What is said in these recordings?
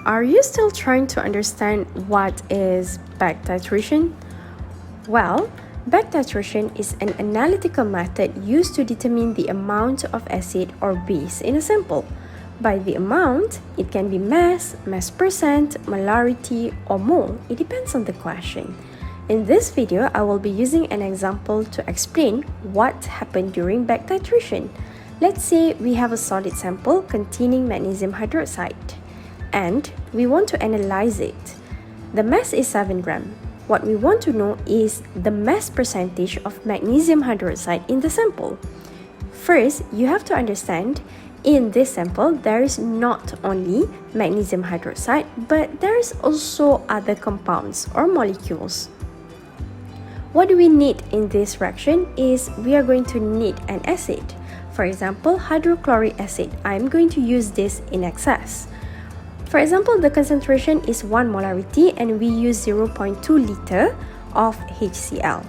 Are you still trying to understand what is back titration? Well, back titration is an analytical method used to determine the amount of acid or base in a sample. By the amount, it can be mass percent, molarity, or mole. It depends on the question. In this video, I will be using an example to explain what happened during back titration. Let's say we have a solid sample containing magnesium hydroxide, and we want to analyze it. The mass is 7 grams. What we want to know is the mass percentage of magnesium hydroxide in the sample. First, you have to understand, in this sample, there is not only magnesium hydroxide, but there is also other compounds or molecules. What do we need in this reaction is we are going to need an acid. For example, hydrochloric acid. I'm going to use this in excess. For example, the concentration is 1 molarity and we use 0.2 liter of HCl.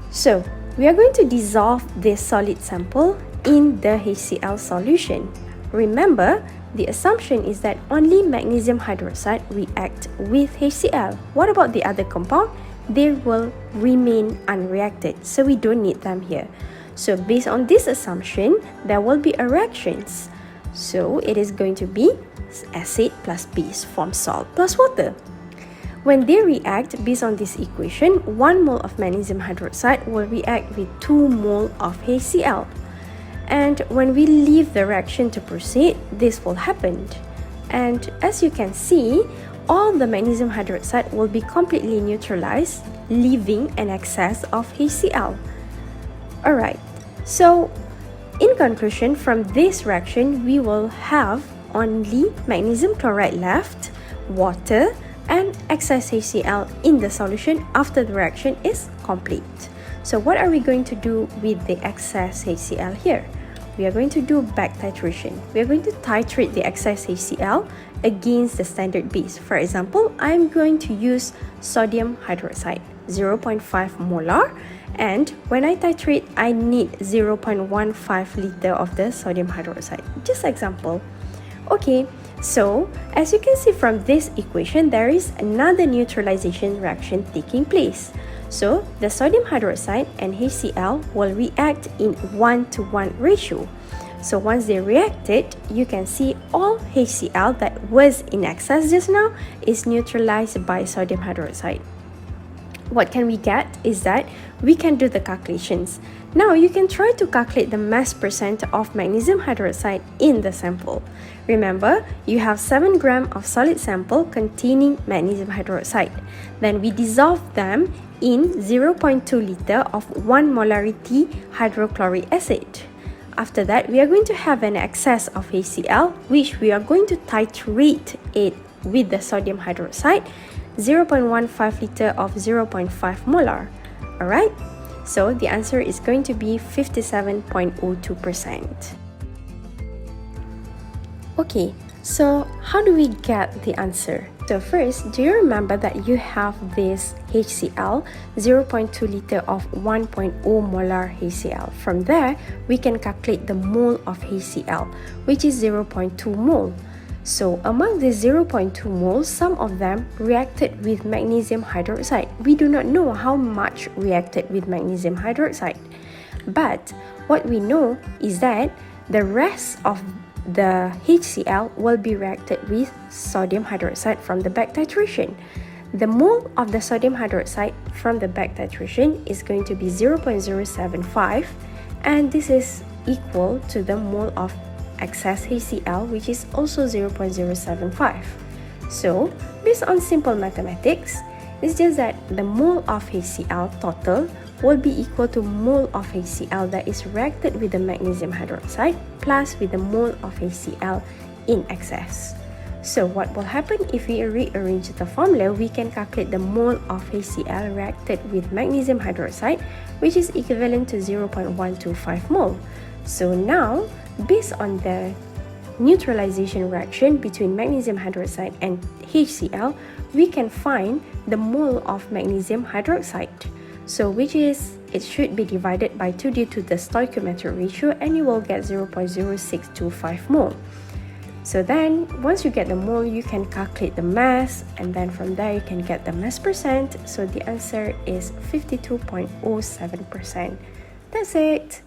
So, we are going to dissolve this solid sample in the HCl solution. Remember, the assumption is that only magnesium hydroxide react with HCl. What about the other compound? They will remain unreacted, so we don't need them here. So based on this assumption, there will be a reactions. So it is going to be acid plus base forms salt plus water. When they react based on this equation, 1 mole of magnesium hydroxide will react with 2 mole of HCl. And when we leave the reaction to proceed, this will happen. And as you can see, all the magnesium hydroxide will be completely neutralized, leaving an excess of HCl. Alright, so in conclusion, from this reaction, we will have only magnesium chloride left, water, and excess HCl in the solution after the reaction is complete. So what are we going to do with the excess HCl here? We are going to do back titration. We are going to titrate the excess HCl against the standard base. For example, I'm going to use sodium hydroxide, 0.5 molar, and when I titrate, I need 0.15 liter of the sodium hydroxide. Just example. Okay, so as you can see from this equation, there is another neutralization reaction taking place. So the sodium hydroxide and HCl will react in 1:1 ratio. So once they reacted, you can see all HCl that was in excess just now is neutralized by sodium hydroxide. What can we get is that we can do the calculations. Now you can try to calculate the mass percent of magnesium hydroxide in the sample. Remember, you have 7 grams of solid sample containing magnesium hydroxide. Then we dissolve them in 0.2 liter of 1 molarity hydrochloric acid. After that, we are going to have an excess of HCl, which we are going to titrate it with the sodium hydroxide, 0.15 liter of 0.5 molar. Alright, so the answer is going to be 57.02%. Okay, so how do we get the answer? So first, do you remember that you have this HCl, 0.2 liter of 1.0 molar HCl. From there, we can calculate the mole of HCl, which is 0.2 mole. So among the 0.2 moles, some of them reacted with magnesium hydroxide. We do not know how much reacted with magnesium hydroxide. But what we know is that the rest of the HCl will be reacted with sodium hydroxide from the back titration. The mole of the sodium hydroxide from the back titration is going to be 0.075, and this is equal to the mole of excess HCl, which is also 0.075. So, based on simple mathematics, it's just that the mole of HCl total will be equal to mole of HCl that is reacted with the magnesium hydroxide plus with the mole of HCl in excess. So what will happen if we rearrange the formula? We can calculate the mole of HCl reacted with magnesium hydroxide, which is equivalent to 0.125 mole. So now, based on the neutralization reaction between magnesium hydroxide and HCl, we can find the mole of magnesium hydroxide. So which is, it should be divided by 2 due to the stoichiometric ratio, and you will get 0.0625 mole. So then, once you get the mole, you can calculate the mass, and then from there you can get the mass percent. So the answer is 52.07%. That's it.